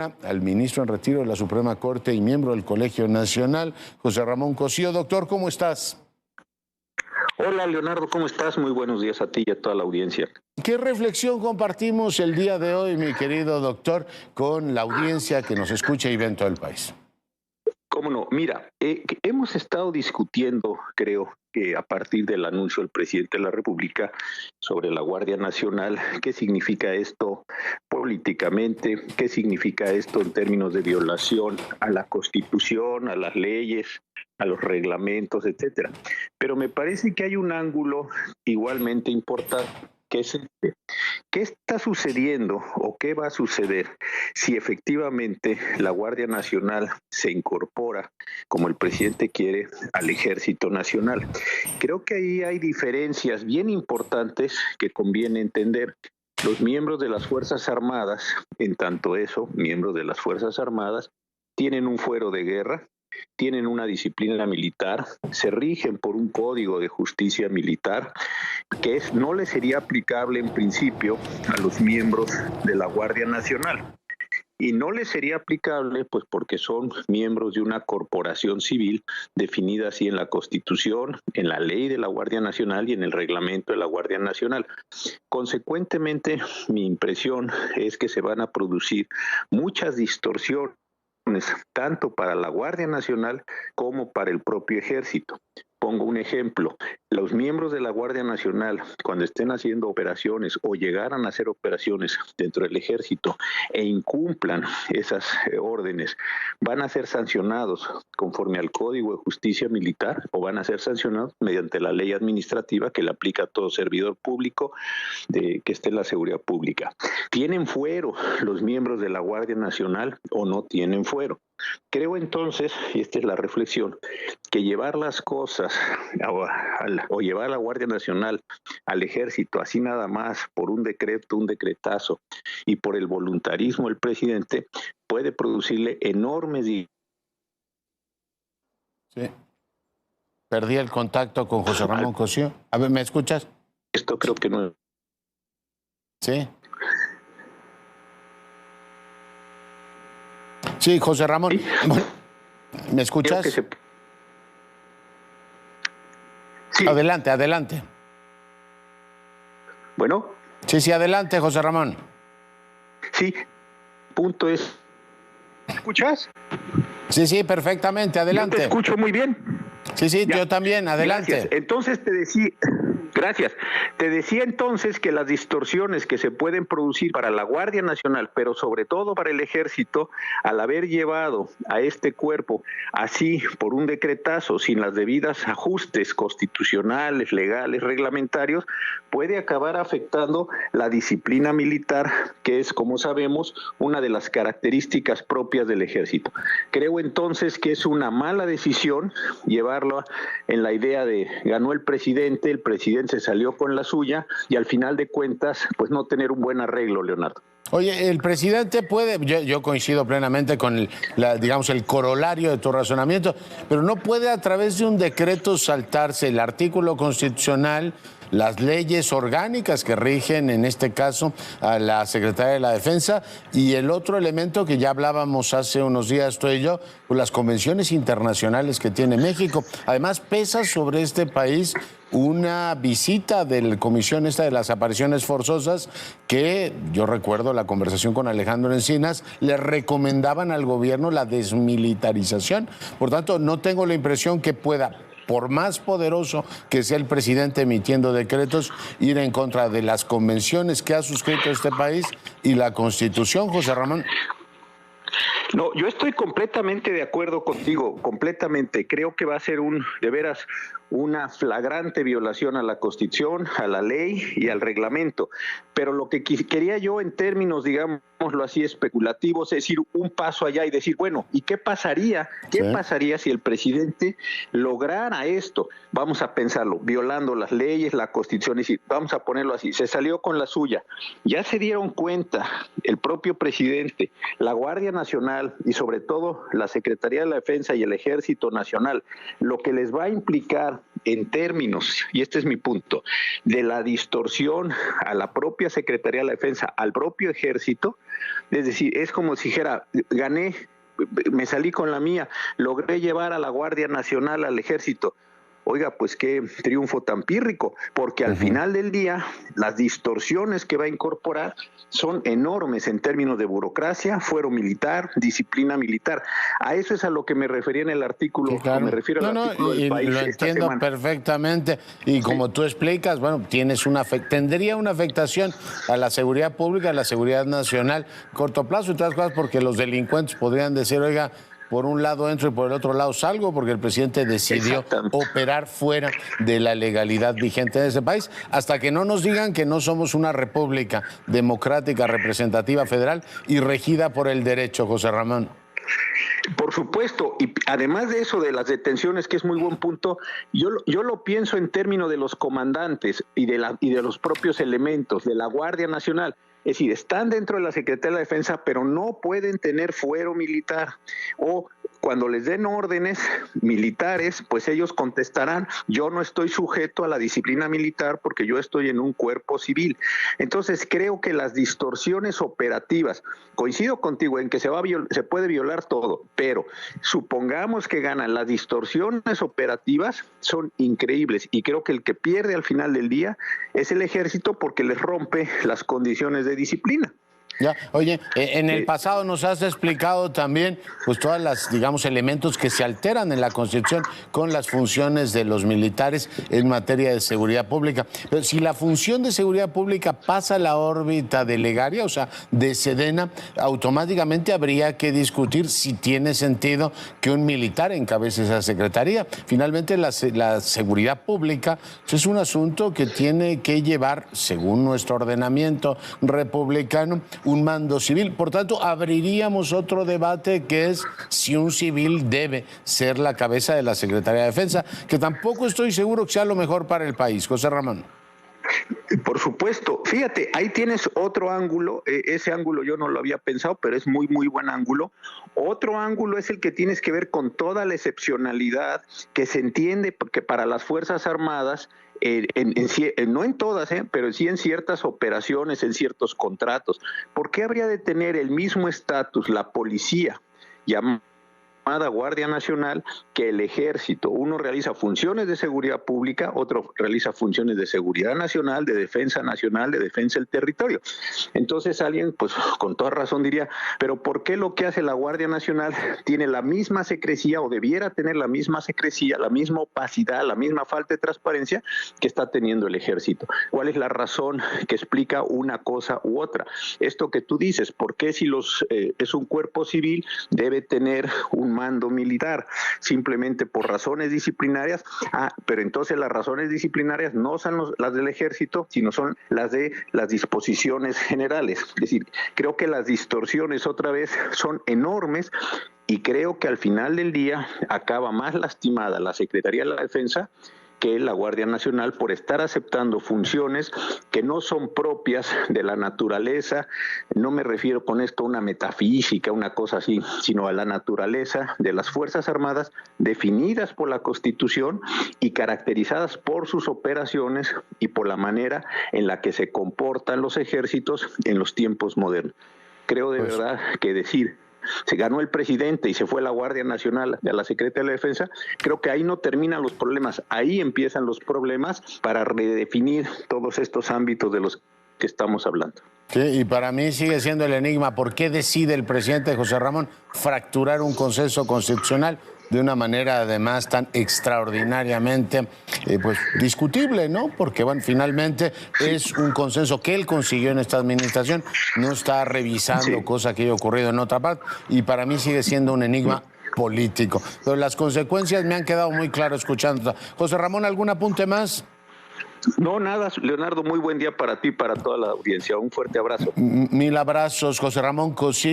Al ministro en retiro de la Suprema Corte y miembro del Colegio Nacional, José Ramón Cosío. Doctor, ¿cómo estás? Hola, Leonardo, ¿cómo estás? Muy buenos días a ti y a toda la audiencia. ¿Qué reflexión compartimos el día de hoy, mi querido doctor, con la audiencia que nos escucha y ve en todo el país? Cómo no, mira, hemos estado discutiendo, creo que a partir del anuncio del presidente de la República sobre la Guardia Nacional, qué significa esto políticamente, qué significa esto en términos de violación a la Constitución, a las leyes, a los reglamentos, etcétera. Pero me parece que hay un ángulo igualmente importante, que es este. ¿Qué está sucediendo o qué va a suceder si efectivamente la Guardia Nacional se incorpora, como el presidente quiere, al Ejército Nacional? Creo que ahí hay diferencias bien importantes que conviene entender. Los miembros de las Fuerzas Armadas, en tanto eso, miembros de las Fuerzas Armadas, tienen un fuero de guerra, tienen una disciplina militar, se rigen por un código de justicia militar que no les sería aplicable en principio a los miembros de la Guardia Nacional. Y no les sería aplicable pues porque son miembros de una corporación civil definida así en la Constitución, en la ley de la Guardia Nacional y en el reglamento de la Guardia Nacional. Consecuentemente, mi impresión es que se van a producir muchas distorsiones tanto para la Guardia Nacional como para el propio Ejército. Pongo un ejemplo, los miembros de la Guardia Nacional, cuando estén haciendo operaciones o llegaran a hacer operaciones dentro del Ejército e incumplan esas órdenes, ¿van a ser sancionados conforme al Código de Justicia Militar o van a ser sancionados mediante la ley administrativa que le aplica a todo servidor público que esté en la seguridad pública? ¿Tienen fuero los miembros de la Guardia Nacional o no tienen fuero? Creo entonces, y esta es la reflexión, que llevar las cosas o llevar a la Guardia Nacional al Ejército así nada más por un decreto, un decretazo y por el voluntarismo del presidente puede producirle enormes... Sí. Perdí el contacto con José Ramón Cosío. A ver, ¿me escuchas? Esto creo que no... Sí. Sí, José Ramón. ¿Sí? ¿Me escuchas? Sí. Adelante, adelante. Bueno. Sí, adelante, José Ramón. Sí, punto es... ¿Me escuchas? Sí, perfectamente, adelante. Yo te escucho muy bien. Sí, ya. Yo también, adelante. Gracias. Entonces te decía... Gracias. Te decía entonces que las distorsiones que se pueden producir para la Guardia Nacional, pero sobre todo para el Ejército, al haber llevado a este cuerpo así por un decretazo, sin las debidas ajustes constitucionales, legales, reglamentarios, puede acabar afectando la disciplina militar, que es, como sabemos, una de las características propias del Ejército. Creo entonces que es una mala decisión llevarlo en la idea de ganó el presidente se salió con la suya y al final de cuentas, pues no tener un buen arreglo, Leonardo. Oye, el presidente puede, yo coincido plenamente con el corolario de tu razonamiento, pero no puede a través de un decreto saltarse el artículo constitucional, las leyes orgánicas que rigen, en este caso, a la Secretaría de la Defensa, y el otro elemento que ya hablábamos hace unos días tú y yo, pues las convenciones internacionales que tiene México. Además, pesa sobre este país una visita de la Comisión esta de las Apariciones Forzosas que, yo recuerdo la conversación con Alejandro Encinas, le recomendaban al gobierno la desmilitarización. Por tanto, no tengo la impresión que pueda, por más poderoso que sea el presidente emitiendo decretos, ir en contra de las convenciones que ha suscrito este país y la Constitución, José Ramón. No, yo estoy completamente de acuerdo contigo, completamente. Creo que va a ser de veras una flagrante violación a la Constitución, a la ley y al reglamento. Pero lo que quería yo en términos, digámoslo así, especulativos, es decir, un paso allá y decir, bueno, ¿y qué pasaría? ¿Qué pasaría si el presidente lograra esto? Vamos a pensarlo, violando las leyes, la Constitución, y si, vamos a ponerlo así, se salió con la suya. Ya se dieron cuenta el propio presidente, la Guardia Nacional y sobre todo la Secretaría de la Defensa y el Ejército Nacional, lo que les va a implicar en términos, y este es mi punto, de la distorsión a la propia Secretaría de la Defensa, al propio Ejército, es decir, es como si dijera, gané, me salí con la mía, logré llevar a la Guardia Nacional al Ejército. Oiga, pues qué triunfo tan pírrico, porque al final del día las distorsiones que va a incorporar son enormes en términos de burocracia, fuero militar, disciplina militar. A eso es a lo que me refería en el artículo, Sí, claro. me refiero al artículo del País. Lo entiendo perfectamente. Y como tú explicas, bueno, tendría una afectación a la seguridad pública, a la seguridad nacional, corto plazo y todas las cosas, porque los delincuentes podrían decir, oiga, por un lado entro y por el otro lado salgo, porque el presidente decidió operar fuera de la legalidad vigente de ese país, hasta que no nos digan que no somos una república democrática, representativa, federal y regida por el derecho, José Ramón. Por supuesto, y además de eso de las detenciones, que es muy buen punto, yo lo pienso en términos de los comandantes y de los propios elementos de la Guardia Nacional. Es decir, están dentro de la Secretaría de la Defensa, pero no pueden tener fuero militar. O cuando les den órdenes militares, pues ellos contestarán, yo no estoy sujeto a la disciplina militar porque yo estoy en un cuerpo civil. Entonces creo que las distorsiones operativas, coincido contigo en que se puede violar todo, pero supongamos que ganan, las distorsiones operativas son increíbles y creo que el que pierde al final del día es el Ejército porque les rompe las condiciones de disciplina. Ya, oye, en el pasado nos has explicado también, pues todas las, digamos, elementos que se alteran en la Constitución con las funciones de los militares en materia de seguridad pública. Pero si la función de seguridad pública pasa a la órbita de Legaria, o sea, de Sedena, automáticamente habría que discutir si tiene sentido que un militar encabece esa secretaría. Finalmente, la seguridad pública es un asunto que tiene que llevar, según nuestro ordenamiento republicano, un mando civil. Por tanto, abriríamos otro debate que es si un civil debe ser la cabeza de la Secretaría de Defensa, que tampoco estoy seguro que sea lo mejor para el país. José Ramón. Por supuesto. Fíjate, ahí tienes otro ángulo. Ese ángulo yo no lo había pensado, pero es muy, muy buen ángulo. Otro ángulo es el que tienes que ver con toda la excepcionalidad que se entiende porque para las Fuerzas Armadas, no en todas, pero sí en ciertas operaciones, en ciertos contratos. ¿Por qué habría de tener el mismo estatus la policía llamada Guardia Nacional que el Ejército? Uno realiza funciones de seguridad pública, otro realiza funciones de seguridad nacional, de defensa nacional, de defensa del territorio. Entonces alguien, pues con toda razón diría, pero ¿por qué lo que hace la Guardia Nacional tiene la misma secrecía o debiera tener la misma secrecía, la misma opacidad, la misma falta de transparencia que está teniendo el Ejército? ¿Cuál es la razón que explica una cosa u otra? Esto que tú dices, ¿por qué si es un cuerpo civil debe tener un mando militar? Simplemente por razones disciplinarias. Pero entonces las razones disciplinarias no son las del Ejército, sino son las de las disposiciones generales. Es decir, creo que las distorsiones otra vez son enormes y creo que al final del día acaba más lastimada la Secretaría de la Defensa que la Guardia Nacional por estar aceptando funciones que no son propias de la naturaleza. No me refiero con esto a una metafísica, una cosa así, sino a la naturaleza de las Fuerzas Armadas definidas por la Constitución y caracterizadas por sus operaciones y por la manera en la que se comportan los ejércitos en los tiempos modernos. Creo de verdad que decir se ganó el presidente y se fue la Guardia Nacional de la Secretaría de la Defensa, creo que ahí no terminan los problemas, ahí empiezan los problemas para redefinir todos estos ámbitos de los que estamos hablando. Sí, y para mí sigue siendo el enigma, ¿por qué decide el presidente José Ramón fracturar un consenso constitucional de una manera además tan extraordinariamente pues discutible, ¿no? Porque bueno, finalmente es un consenso que él consiguió en esta administración, no está revisando cosas que haya ocurrido en otra parte, y para mí sigue siendo un enigma político. Pero las consecuencias me han quedado muy claras escuchando. José Ramón, ¿algún apunte más? No, nada, Leonardo, muy buen día para ti y para toda la audiencia. Un fuerte abrazo. Mil abrazos, José Ramón Cosí.